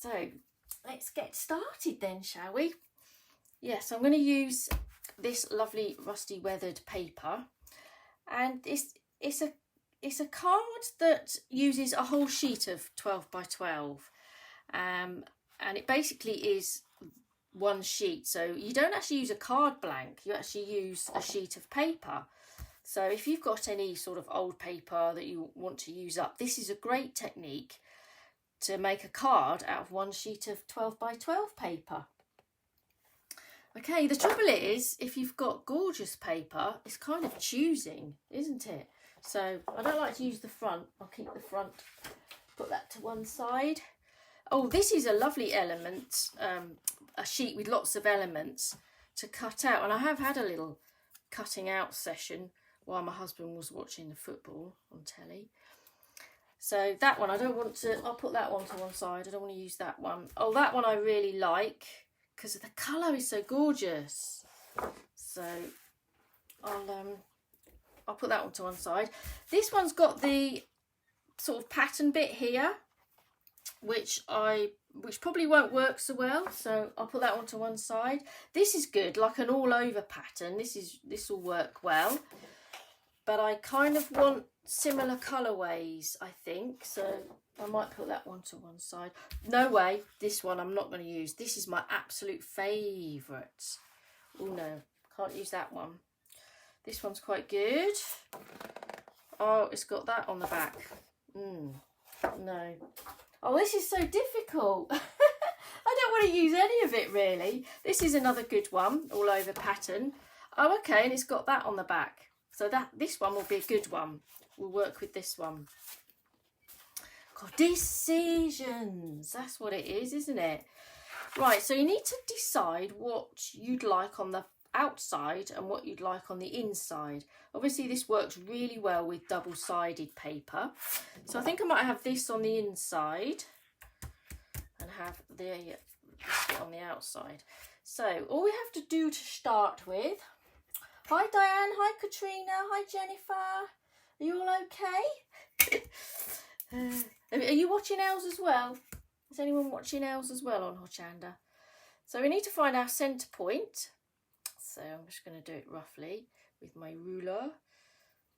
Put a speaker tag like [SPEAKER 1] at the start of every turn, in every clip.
[SPEAKER 1] So let's get started then, shall we? Yes, I'm going to use this lovely rusty weathered paper, and it's a card that uses a whole sheet of 12 by 12, and it basically is one sheet. So you don't actually use a card blank, you actually use a sheet of paper. So if you've got any sort of old paper that you want to use up, this is a great technique to make a card out of one sheet of 12 by 12 paper. Okay, the trouble is, if you've got gorgeous paper, it's kind of choosing, isn't it? So I don't like to use the front. I'll keep the front, put that to one side. Oh, this is a lovely element, a sheet with lots of elements to cut out. And I have had a little cutting out session while my husband was watching the football on telly. So that one, I don't want to, I'll put that one to one side. I don't want to use that one. Oh, that one I really like because the colour is so gorgeous. So I'll put that one to one side. This one's got the sort of pattern bit here, which probably won't work so well. So I'll put that one to one side. This is good, like an all over pattern. This will work well. But I kind of want similar colourways, I think. So I might put that one to one side. No way, this one I'm not going to use. This is my absolute favourite. Oh no, can't use that one. This one's quite good. Oh, it's got that on the back. No. Oh, this is so difficult. I don't want to use any of it really. This is another good one, all over pattern. Oh, okay, and it's got that on the back. So this one will be a good one. We'll work with this one. God, decisions. That's what it is, isn't it? Right, so you need to decide what you'd like on the outside and what you'd like on the inside. Obviously, this works really well with double-sided paper. So I think I might have this on the inside and have this bit on the outside. So all we have to do to start with... Hi Diane, hi Katrina, hi Jennifer. Are you all okay? Are you watching Els as well? Is anyone watching Els as well on Hochanda? So we need to find our centre point. So I'm just going to do it roughly with my ruler.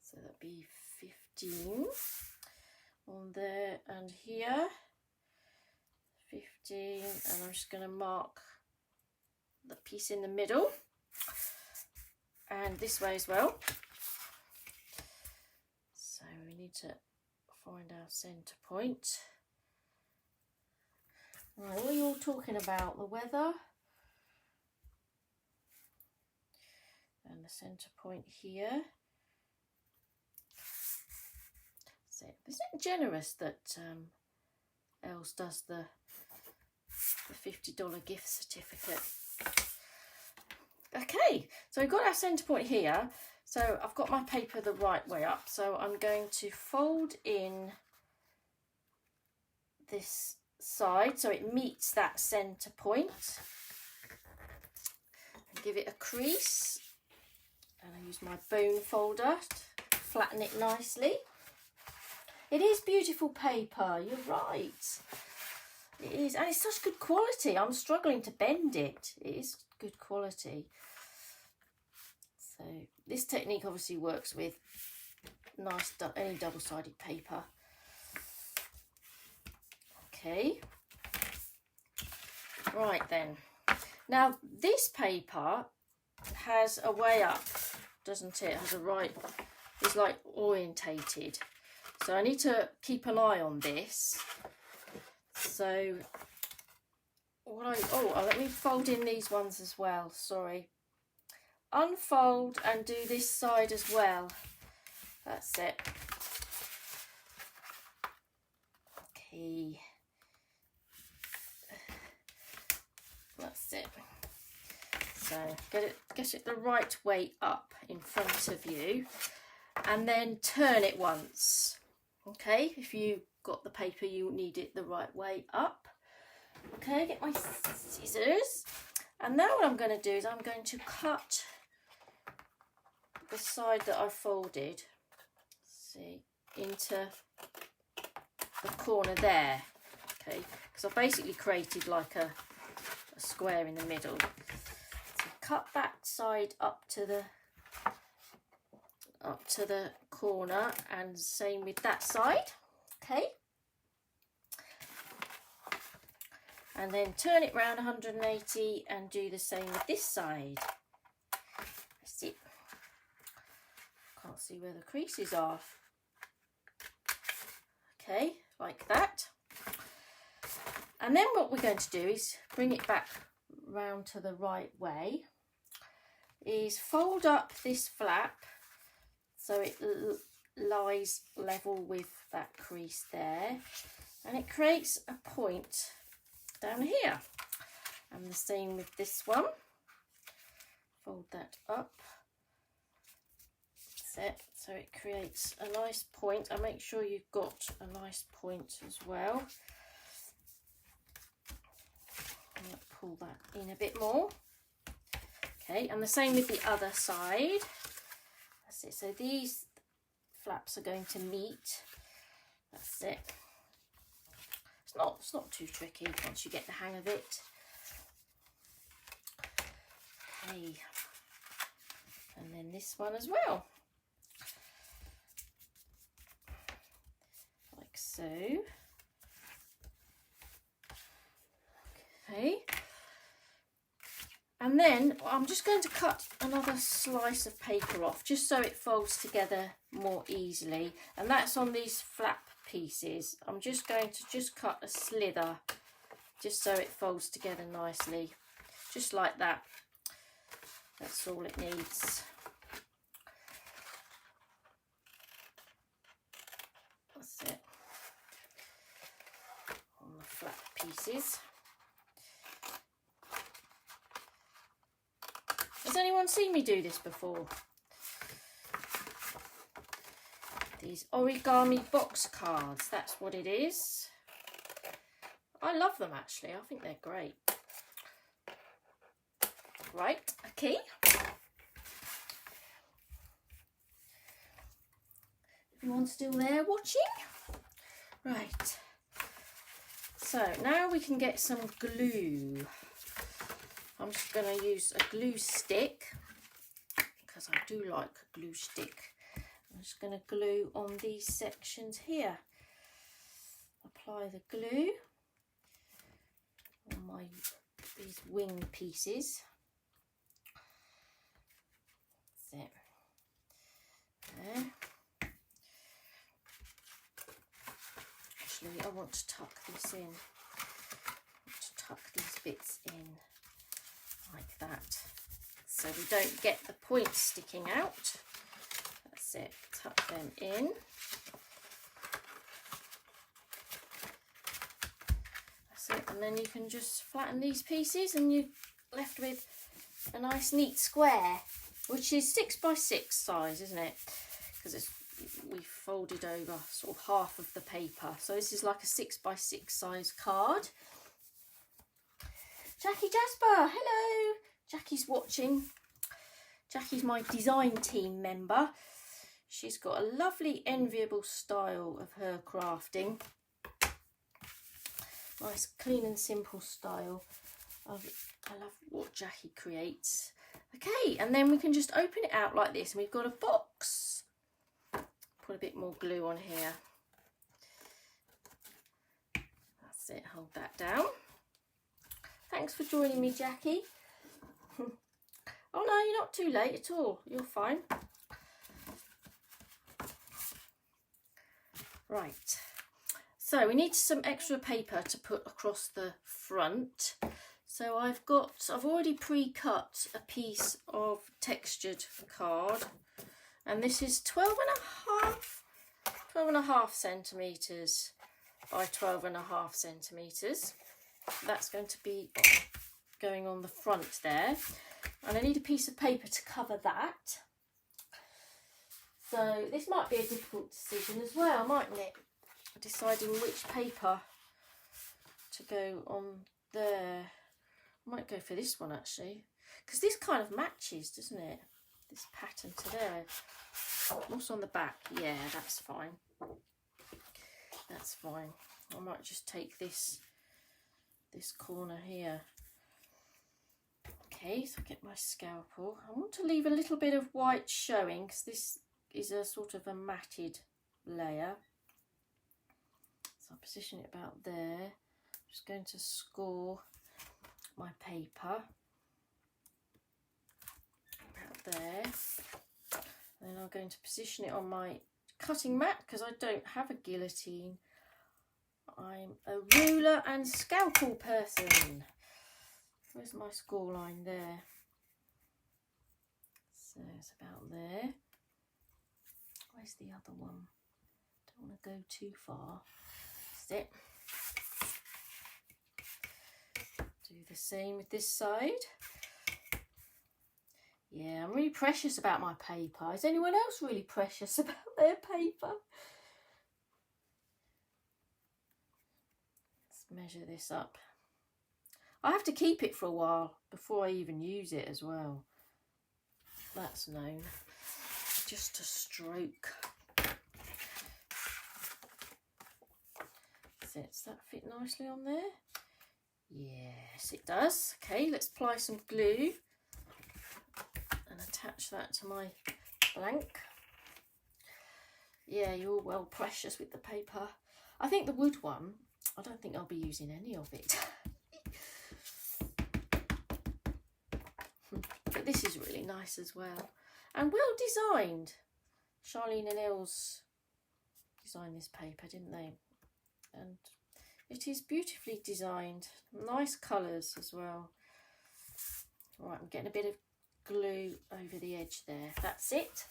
[SPEAKER 1] So that'd be 15 on there and here. 15, and I'm just going to mark the piece in the middle. And this way as well. So we need to find our centre point. Right, what are you all talking about? The weather? And the centre point here. So, isn't it generous that Els does the $50 gift certificate? Okay, so we've got our centre point here. So I've got my paper the right way up. So I'm going to fold in this side so it meets that centre point. And give it a crease. And I use my bone folder to flatten it nicely. It is beautiful paper, you're right. It is, and it's such good quality. I'm struggling to bend it. It is good quality. So this technique obviously works with nice any double-sided paper. Okay. Right then. Now this paper has a way up, doesn't it? It has a right, it's like orientated. So I need to keep an eye on this. So let me fold in these ones as well, sorry. Unfold and do this side as well. That's it. Okay. That's it. So get it the right way up in front of you, and then turn it once. Okay, if you got the paper, you need it the right way up. Okay, get my scissors, and now what I'm going to do is I'm going to cut the side that I folded, see, into the corner there. Okay, because I've basically created like a square in the middle. So cut that side up to the corner, and same with that side. Okay, and then turn it round 180 and do the same with this side. That's it. Can't see where the creases are. Okay, like that. And then what we're going to do is bring it back round to the right way, is fold up this flap so it lies level with that crease there, and it creates a point down here. And the same with this one. Fold that up. That's it. So it creates a nice point, and make sure you've got a nice point as well. And pull that in a bit more. Okay, and the same with the other side. That's it. So these flaps are going to meet. That's it. It's not too tricky once you get the hang of it. Okay, and then this one as well, like so. Okay, and then I'm just going to cut another slice of paper off just so it folds together more easily, and that's on these flap pieces. I'm just going to cut a slither just so it folds together nicely, just like that. That's all it needs. That's it on the flap pieces. Has anyone seen me do this before? These origami box cards, that's what it is. I love them actually, I think they're great. Right, okay. Everyone's still there watching? Right. So now we can get some glue. I'm just going to use a glue stick because I do like a glue stick. I'm just going to glue on these sections here. Apply the glue on these wing pieces. That's it. There. Actually, I want to tuck this in. I want to tuck these bits in like that, so we don't get the points sticking out. That's it. Tuck them in. That's it. And then you can just flatten these pieces, and you're left with a nice neat square, which is 6 by 6 size, isn't it? Because we've folded over sort of half of the paper, so this is like a 6 by 6 size card. Jackie Jasper, hello. Jackie's watching. Jackie's my design team member. She's got a lovely enviable style of her crafting. Nice clean and simple style. I love what Jackie creates. Okay, and then we can just open it out like this, and we've got a box. Put a bit more glue on here. That's it, hold that down. Thanks for joining me, Jackie. Oh no, you're not too late at all. You're fine. Right. So we need some extra paper to put across the front. So I've already pre-cut a piece of textured card, and this is 12.5 centimetres by 12.5 centimetres. That's going to be going on the front there, and I need a piece of paper to cover that. So this might be a difficult decision as well, mightn't it? Deciding which paper to go on there. I might go for this one actually, because this kind of matches, doesn't it? This pattern to there. What's on the back? Yeah, that's fine. That's fine. I might just take this corner here. Okay, so I get my scalpel. I want to leave a little bit of white showing because this is a sort of a matted layer. So I'll position it about there. I'm just going to score my paper about there. Then I'm going to position it on my cutting mat because I don't have a guillotine. I'm a ruler and scalpel person. Where's my score line there? So it's about there. Where's the other one? Don't want to go too far. That's it. Do the same with this side. Yeah, I'm really precious about my paper. Is anyone else really precious about their paper? Let's measure this up. I have to keep it for a while before I even use it as well. That's known. Just to stroke. Does that fit nicely on there? Yes, it does. Okay, let's apply some glue and attach that to my blank. Yeah, you're well precious with the paper. I think the wood one, I don't think I'll be using any of it. But this is really nice as well. And well designed. Charlene and Els designed this paper, didn't they? And it is beautifully designed. Nice colours as well. Right, I'm getting a bit of glue over the edge there. That's it.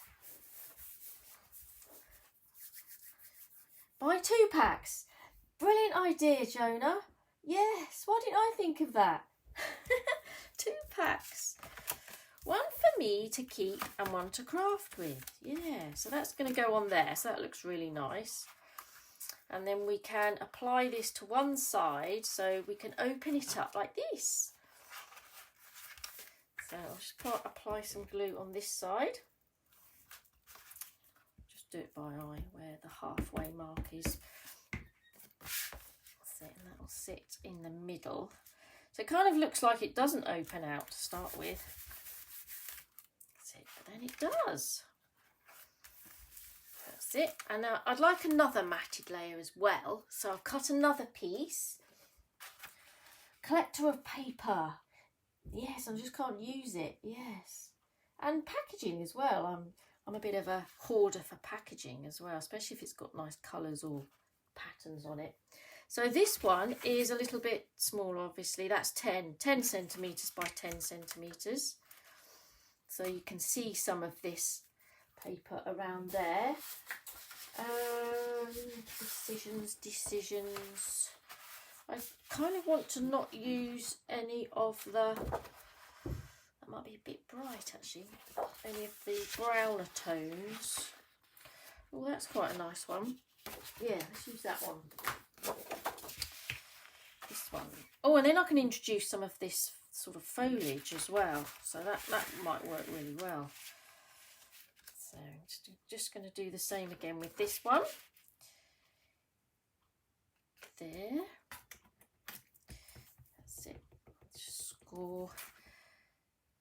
[SPEAKER 1] Buy 2 packs. Brilliant idea, Jonah. Yes, why didn't I think of that? 2 packs. One for me to keep and one to craft with. Yeah, so that's going to go on there. So that looks really nice. And then we can apply this to one side so we can open it up like this. So I'll just apply some glue on this side. Just do it by eye where the halfway mark is. That's it, and that will sit in the middle. So it kind of looks like it doesn't open out to start with. That's it, but then it does. That's it. And now I'd like another matted layer as well. So I've cut another piece. Collector of paper. Yes, I just can't use it. Yes. And packaging as well. I'm a bit of a hoarder for packaging as well, especially if it's got nice colours or patterns on it. So this one is a little bit small, obviously. That's 10 centimetres by 10 centimetres. So you can see some of this paper around there. Decisions. I kind of want to not use any of the, that might be a bit bright actually, any of the browner tones. Oh, that's quite a nice one. Yeah, let's use that one. This one. Oh, and then I can introduce some of this sort of foliage as well. So that might work really well. So just going to do the same again with this one. There. That's it. Just score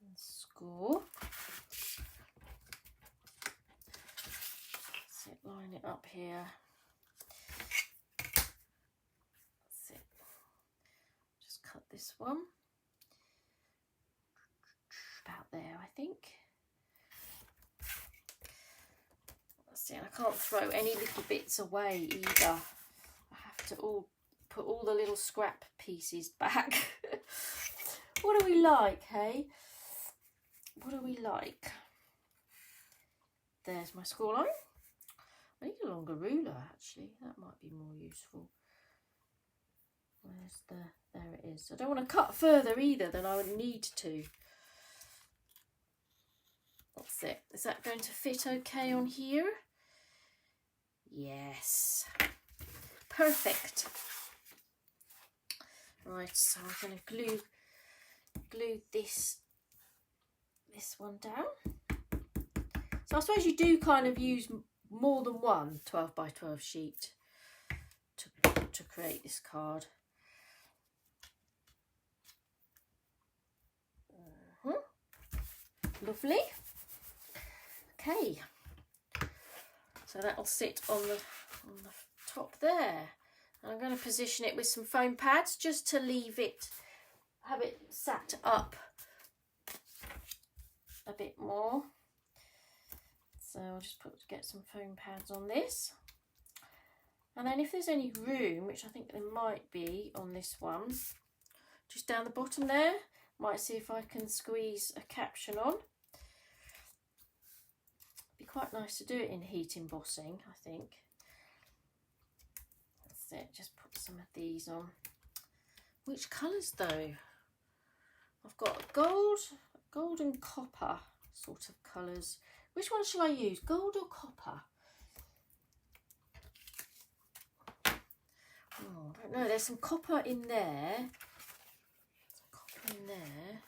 [SPEAKER 1] and score. That's it. Line it up here. That's it. Just cut this one. About there, I think. That's it. I can't throw any little bits away either. I have to put all the little scrap pieces back. What do we like, hey? What do we like? There's my score line. I need a longer ruler actually. That might be more useful. Where's there it is. I don't want to cut further either than I would need to. That's it. Is that going to fit okay on here? Yes. Perfect. Right, so I'm going to glue this one down. So I suppose you do kind of use more than one 12 by 12 sheet to create this card. Lovely. Okay, so that'll sit on the top there. And I'm going to position it with some foam pads just to leave it, have it sat up a bit more. So I'll just get some foam pads on this. And then if there's any room, which I think there might be on this one, just down the bottom there, might see if I can squeeze a caption on. Be quite nice to do it in heat embossing, I think. That's it, just put some of these on. Which colours though? I've got gold and copper sort of colours. Which one shall I use, gold or copper? Oh, I don't know, there's some copper in there. Some copper in there.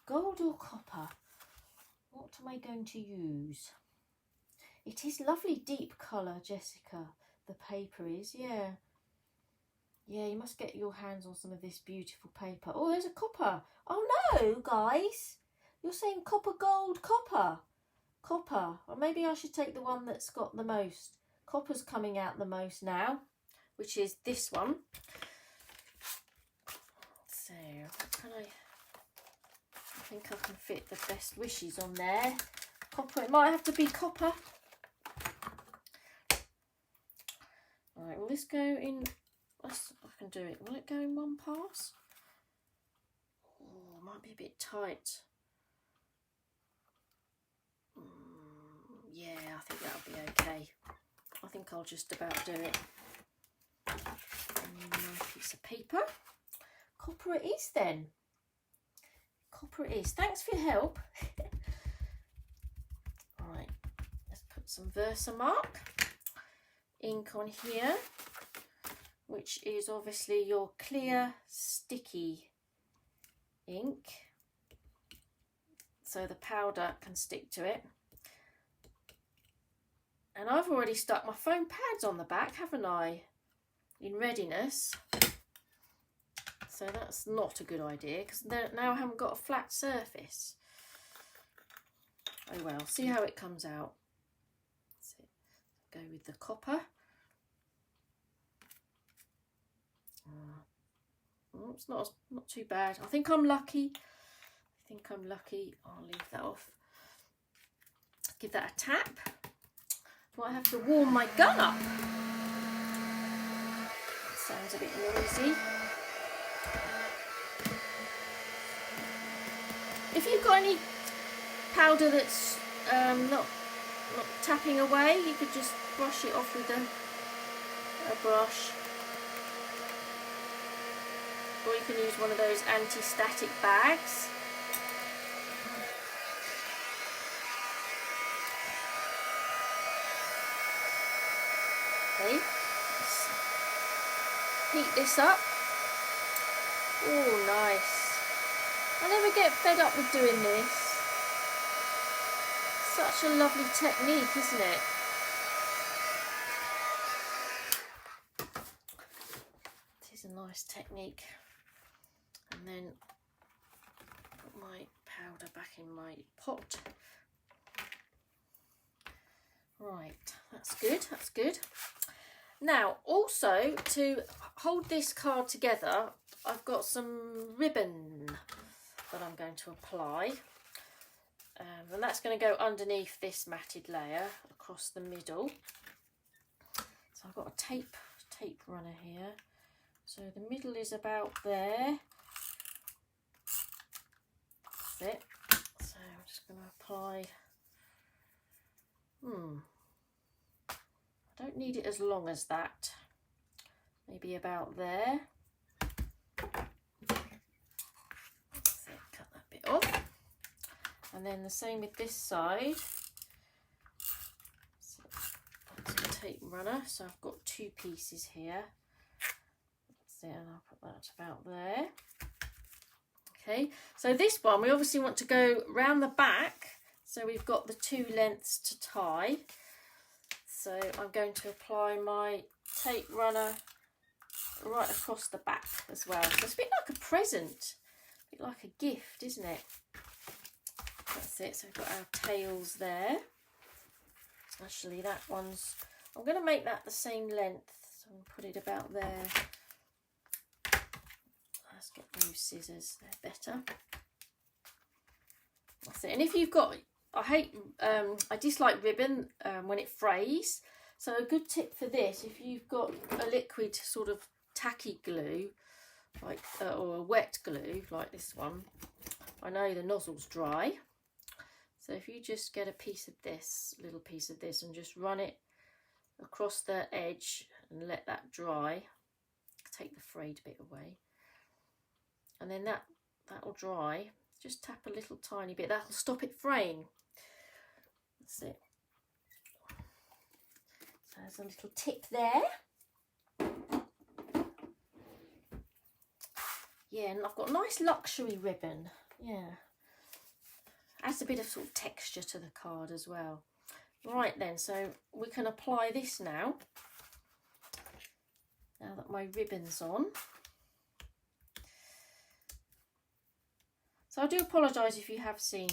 [SPEAKER 1] Gold or copper? What am I going to use? It is lovely deep colour, Jessica. The paper is, yeah. Yeah, you must get your hands on some of this beautiful paper. Oh, there's a copper. Oh no, guys. You're saying copper, gold, copper. Copper. Or maybe I should take the one that's got the most. Copper's coming out the most now, which is this one. So, what can I think I can fit the best wishes on there. Copper, it might have to be copper. Alright, will this go in, I can do it. Will it go in one pass? Oh, might be a bit tight. Yeah, I think that'll be okay. I think I'll just about do it. And my piece of paper. Copper it is then. Copper it is. Thanks for your help. Alright, let's put some Versamark ink on here, which is obviously your clear sticky ink, so the powder can stick to it. And I've already stuck my foam pads on the back, haven't I, in readiness. So that's not a good idea, because now I haven't got a flat surface. Oh well, see how it comes out. Go with the copper. Oh, it's not too bad. I think I'm lucky. I'll leave that off. Give that a tap. Might have to warm my gun up. Sounds a bit noisy. If you've got any powder that's not tapping away, you could just brush it off with a brush. Or you can use one of those anti-static bags. Okay, let's heat this up. Oh, nice. I never get fed up with doing this. Such a lovely technique, isn't it? It is a nice technique. And then put my powder back in my pot. Right, that's good, that's good. Now, also, to hold this card together, I've got some ribbon that I'm going to apply. And that's going to go underneath this matted layer across the middle. So I've got a tape runner here. So the middle is about there. That's it. So I'm just going to apply. I don't need it as long as that. Maybe about there. That's it. Cut that bit off. And then the same with this side. So that's a tape runner. So I've got two pieces here. That's it, and I'll put that about there. Okay, so this one we obviously want to go round the back, so we've got the two lengths to tie. So I'm going to apply my tape runner right across the back as well. So it's a bit like a present, a bit like a gift, isn't it? That's it. So we've got our tails there. Actually, that one's, I'm going to make that the same length, so I'll put it about there. Let's get those scissors, they're better. That's it. And if you've got, I dislike ribbon when it frays. So a good tip for this, if you've got a liquid sort of tacky glue, like or a wet glue like this one, I know the nozzle's dry. So if you just get a piece of this, little piece of this, and just run it across the edge and let that dry, take the frayed bit away, and then that'll dry. Just tap a little tiny bit, that'll stop it fraying. That's it. So there's a little tip there. Yeah, and I've got a nice luxury ribbon. Yeah. Adds a bit of sort of texture to the card as well. Right then, so we can apply this now. Now that my ribbon's on. So I do apologise if you have seen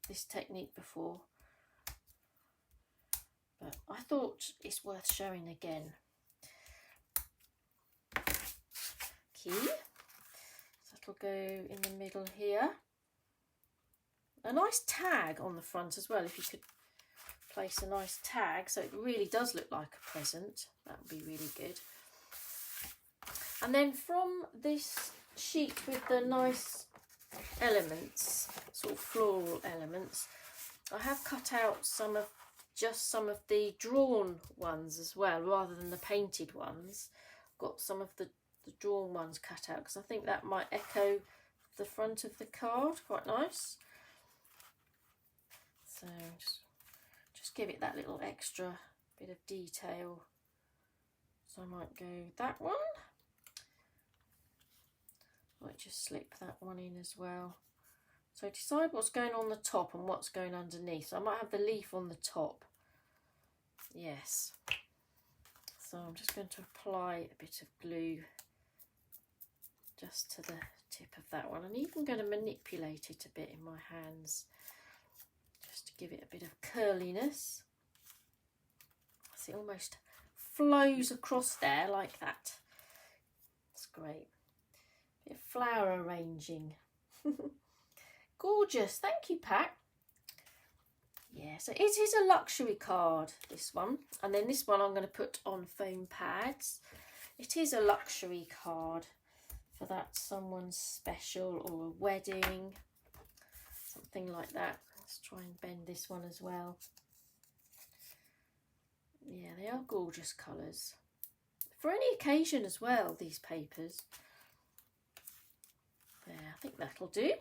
[SPEAKER 1] this technique before, but I thought it's worth showing again. Key. So it'll go in the middle here. A nice tag on the front as well, if you could place a nice tag so it really does look like a present, that would be really good. And then from this sheet with the nice elements, sort of floral elements, I have cut out some of the drawn ones as well, rather than the painted ones. I've got some of the drawn ones cut out because I think that might echo the front of the card quite nice. So just give it that little extra bit of detail. So I might go that one. Might just slip that one in as well. So decide what's going on the top and what's going underneath. So I might have the leaf on the top. Yes. So I'm just going to apply a bit of glue just to the tip of that one. I'm even going to manipulate it a bit in my hands, just to give it a bit of curliness. So it almost flows across there like that. That's great. Bit of flower arranging. Gorgeous. Thank you, Pat. Yeah, so it is a luxury card, this one. And then this one I'm going to put on foam pads. It is a luxury card for that someone's special or a wedding, something like that. Let's try and bend this one as well. Yeah, they are gorgeous colours. For any occasion as well, these papers. There, I think that'll do.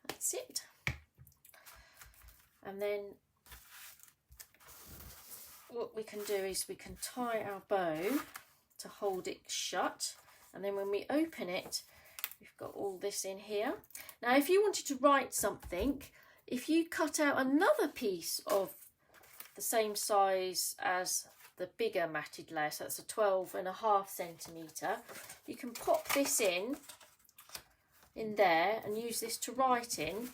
[SPEAKER 1] That's it. And then what we can do is we can tie our bow to hold it shut, and then when we open it, we've got all this in here. Now if you wanted to write something, if you cut out another piece of the same size as the bigger matted layer, so that's a 12.5 centimetre, you can pop this in there and use this to write in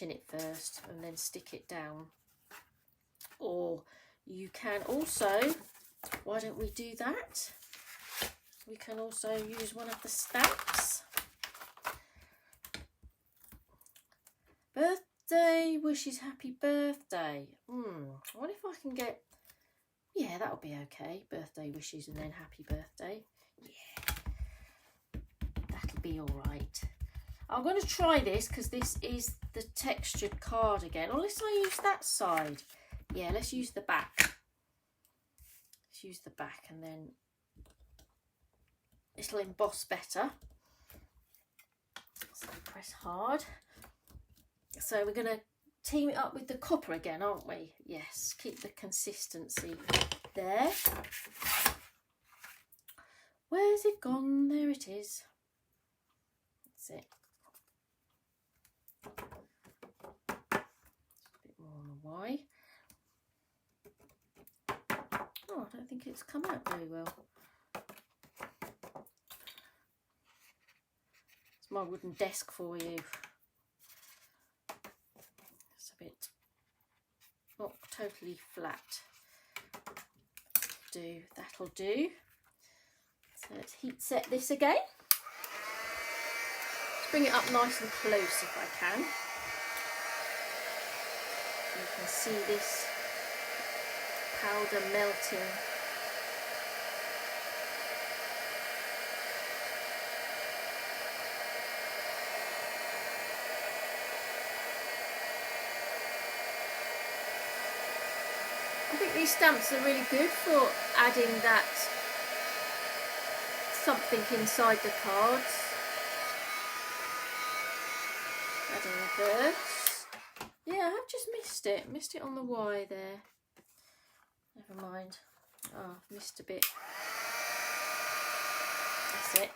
[SPEAKER 1] it first and then stick it down. Or you can also, why don't we do that? We can also use one of the stamps. Birthday wishes, happy birthday. I wonder if I can get, yeah, that'll be okay. Birthday wishes and then happy birthday. Yeah, that'll be all right. I'm going to try this because this is the textured card again. Or let's not use that side. Yeah, let's use the back. Let's use the back and then it'll emboss better. So press hard. So we're going to team it up with the copper again, aren't we? Yes, keep the consistency there. Where's it gone? There it is. That's it. A bit more on the Y. Oh, I don't think it's come out very well. It's my wooden desk for you. It's a bit not totally flat. That'll do. So let's heat set this again. Let's bring it up nice and close if I can. You can see this powder melting. I think these stamps are really good for adding that something inside the cards. Adding the birds. Yeah, I have just missed it. Missed it on the Y there. Never mind. Oh, I've missed a bit. That's it.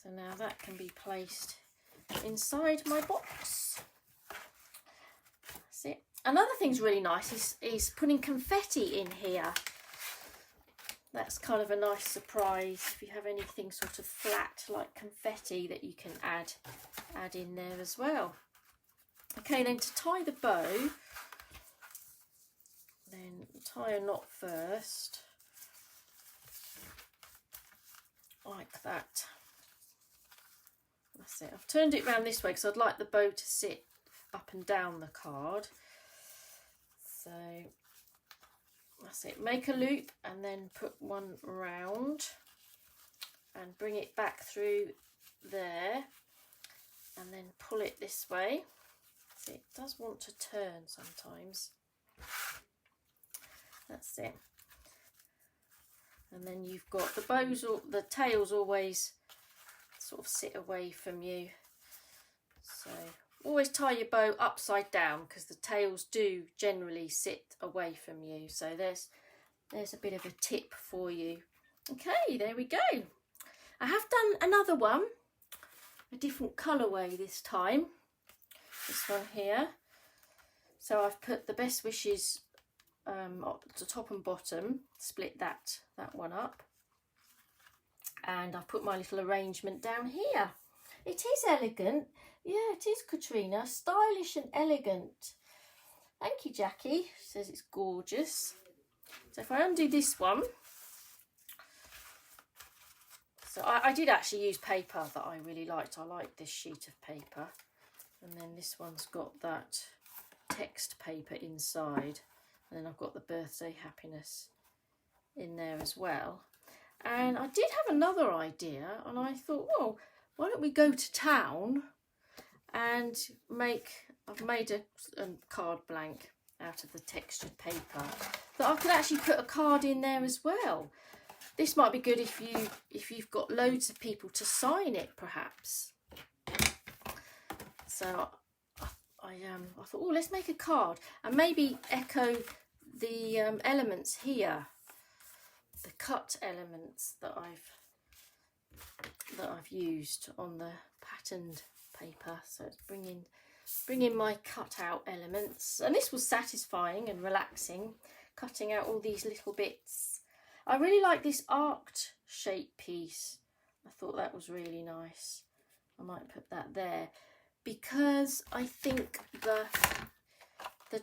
[SPEAKER 1] So now that can be placed inside my box. That's it. Another thing's really nice is putting confetti in here. That's kind of a nice surprise if you have anything sort of flat like confetti that you can add in there as well. Okay, then to tie the bow, then tie a knot first, like that. That's it. I've turned it round this way because I'd like the bow to sit up and down the card. So that's it. Make a loop and then put one round and bring it back through there and then pull it this way. See, it does want to turn sometimes. That's it. And then you've got the bows, or the tails always sort of sit away from you. So always tie your bow upside down because the tails do generally sit away from you. So there's a bit of a tip for you. Okay, there we go. I have done another one, a different colourway this time. This one here. So I've put the best wishes the top and bottom, split that one up, and I've put my little arrangement down here. It is elegant. Yeah, it is, Katrina. Stylish and elegant. Thank you, Jackie. She says it's gorgeous. So if I undo this one, so I did actually use paper that I really liked. I liked this sheet of paper. And then this one's got that text paper inside. And then I've got the birthday happiness in there as well. And I did have another idea, and I thought, well, why don't we go to town and I've made a card blank out of the textured paper that I could actually put a card in there as well. This might be good if you've got loads of people to sign it, perhaps. So I thought, oh, let's make a card and maybe echo the elements here, the cut elements that I've used on the patterned paper. So it's bringing my cut out elements, and this was satisfying and relaxing, cutting out all these little bits. I really like this arced shape piece. I thought that was really nice. I might put that there because I think the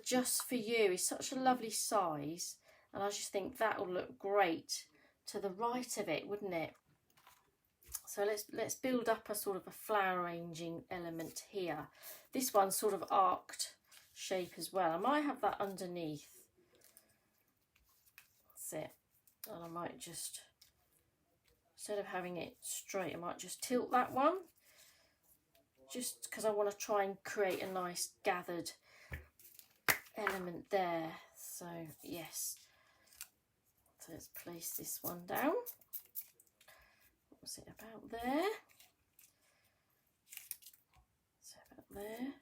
[SPEAKER 1] Just For You is such a lovely size, and I just think that will look great to the right of it, wouldn't it? So let's build up a sort of a flower arranging element here. This one's sort of arced shape as well. I might have that underneath. That's it. And I might just, instead of having it straight, I might just tilt that one, just because I want to try and create a nice gathered element there. So yes, so let's place this one down. What was it, about there? So about there,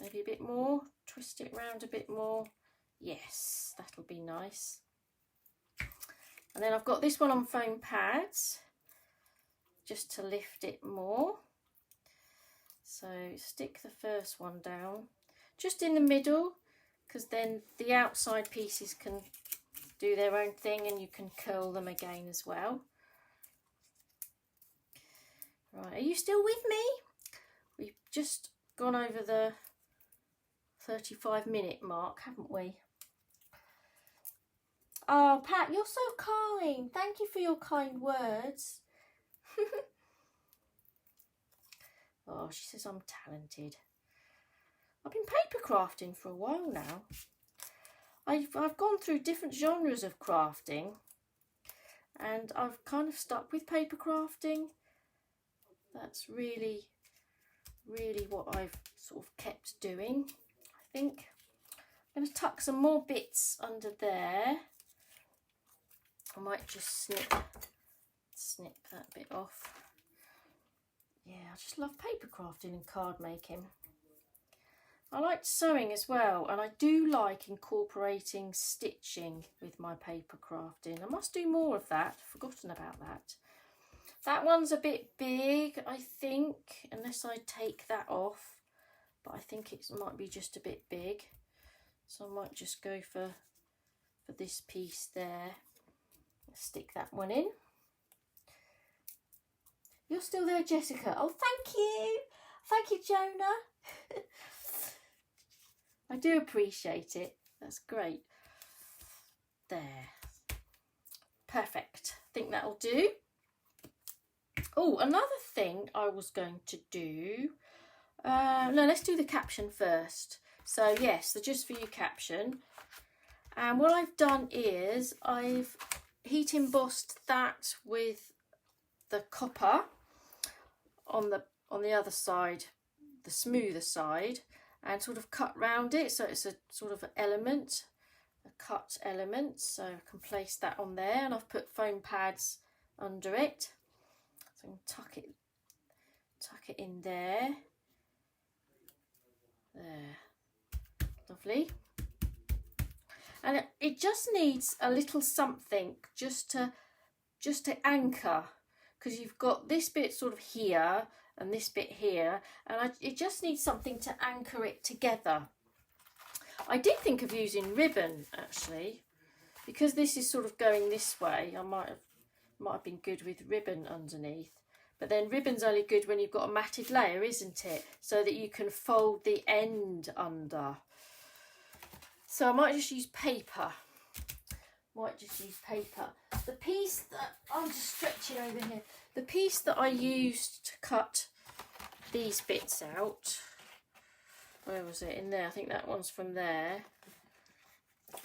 [SPEAKER 1] maybe a bit more, twist it round a bit more. Yes, that'll be nice. And then I've got this one on foam pads just to lift it more. So stick the first one down just in the middle, because then the outside pieces can do their own thing and you can curl them again as well. Right, are you still with me? We've just gone over the 35-minute mark, haven't we? Oh, Pat, you're so kind. Thank you for your kind words. Oh, she says I'm talented. I've been paper crafting for a while now. I've gone through different genres of crafting and I've kind of stuck with paper crafting. That's really what I've sort of kept doing, I think. I'm going to tuck some more bits under there. I might just snip that bit off. Yeah, I just love paper crafting and card making. I like sewing as well, and I do like incorporating stitching with my paper crafting. I must do more of that. I've forgotten about that. That one's a bit big, I think, unless I take that off. But I think it might be just a bit big. So I might just go for this piece there. Stick that one in. You're still there, Jessica. Oh, thank you. Thank you, Jonah. I do appreciate it. That's great. There. Perfect. I think that'll do. Oh, another thing I was going to do. No, let's do the caption first. So, yes, the Just For You caption. And what I've done is I've heat embossed that with the copper on the other side, the smoother side, and sort of cut round it, so it's a sort of element, a cut element, so I can place that on there, and I've put foam pads under it, so I can tuck it in there. Lovely. And it just needs a little something just to anchor, because you've got this bit sort of here and this bit here, and it just needs something to anchor it together. I did think of using ribbon actually, because this is sort of going this way. I might have been good with ribbon underneath, but then ribbon's only good when you've got a matted layer, isn't it? So that you can fold the end under. So I might just use paper. The piece that I'm just stretching over here, the piece that I used to cut these bits out, where was it? In there. I think that one's from there,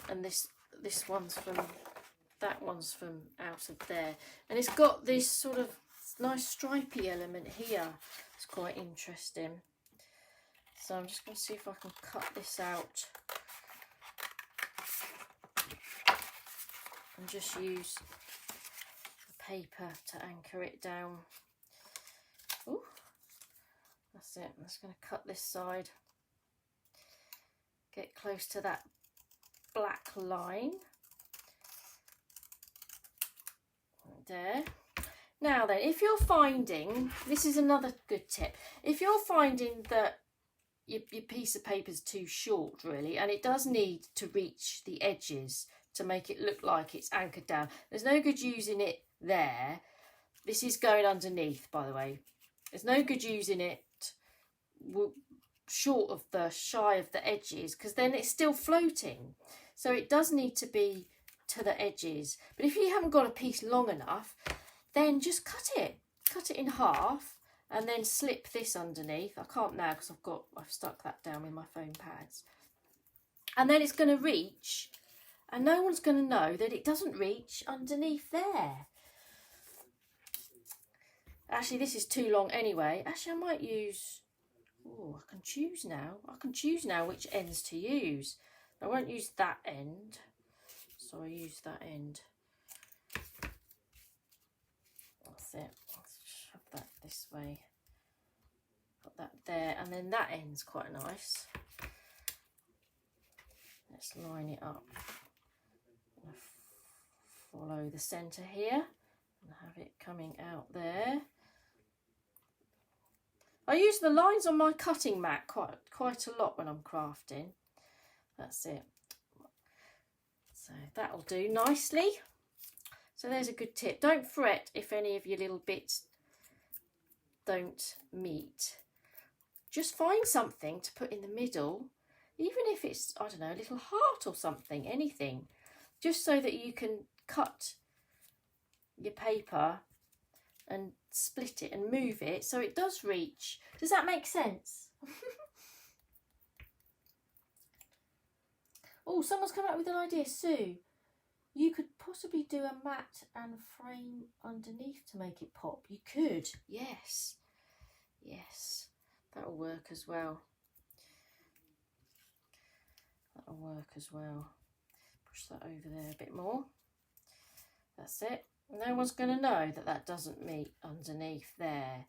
[SPEAKER 1] and this one's from, that one's from out of there, and it's got this sort of nice stripy element here. It's quite interesting. So I'm just going to see if I can cut this out and just use the paper to anchor it down. Ooh, that's it. I'm just going to cut this side, get close to that black line there. Now then, if you're finding, this is another good tip, if you're finding that your piece of paper is too short really, and it does need to reach the edges to make it look like it's anchored down, there's no good using it there. This is going underneath, by the way. There's no good using it short of the shy of the edges, because then it's still floating. So it does need to be to the edges. But if you haven't got a piece long enough, then just cut it in half, and then slip this underneath. I can't now because I've stuck that down with my foam pads. And then it's going to reach, and no one's going to know that it doesn't reach underneath there. Actually, this is too long anyway. Actually, I might use, oh, I can choose now. I can choose now which ends to use. I won't use that end, so I use that end. That's it. Let's shove that this way. Put that there, and then that end's quite nice. Let's line it up. Follow the centre here and have it coming out there. I use the lines on my cutting mat quite a lot when I'm crafting. That's it. So that'll do nicely. So there's a good tip. Don't fret if any of your little bits don't meet. Just find something to put in the middle, even if it's, I don't know, a little heart or something, anything, just so that you can cut your paper and split it and move it so it does reach. Does that make sense? Oh, someone's come up with an idea, Sue. You could possibly do a mat and frame underneath to make it pop. You could, yes. Yes, that'll work as well. That'll work as well. Push that over there a bit more. That's it. No one's going to know that that doesn't meet underneath there.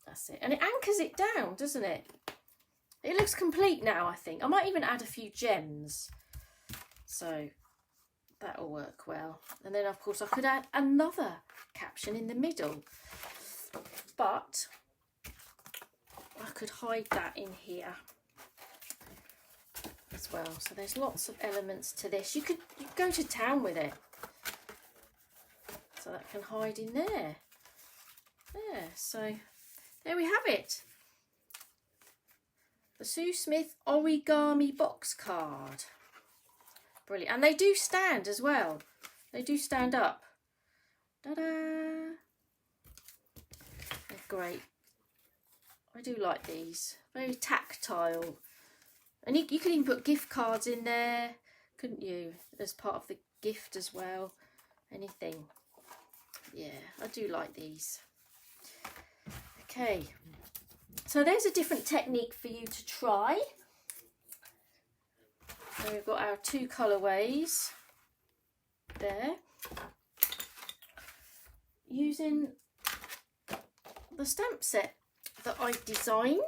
[SPEAKER 1] That's it. And it anchors it down, doesn't it? It looks complete now, I think. I might even add a few gems. So that'll work well. And then, of course, I could add another caption in the middle. But I could hide that in here as well. So there's lots of elements to this. You could go to town with it. So that can hide in there. There, so there we have it. The Sue Smith origami box card. Brilliant. And they do stand as well. They do stand up. Ta-da! They're great. I do like these. Very tactile. And you could even put gift cards in there, couldn't you? As part of the gift as well. Anything. Yeah, I do like these. Okay. So there's a different technique for you to try. So we've got our two colourways there. Using the stamp set that I've designed.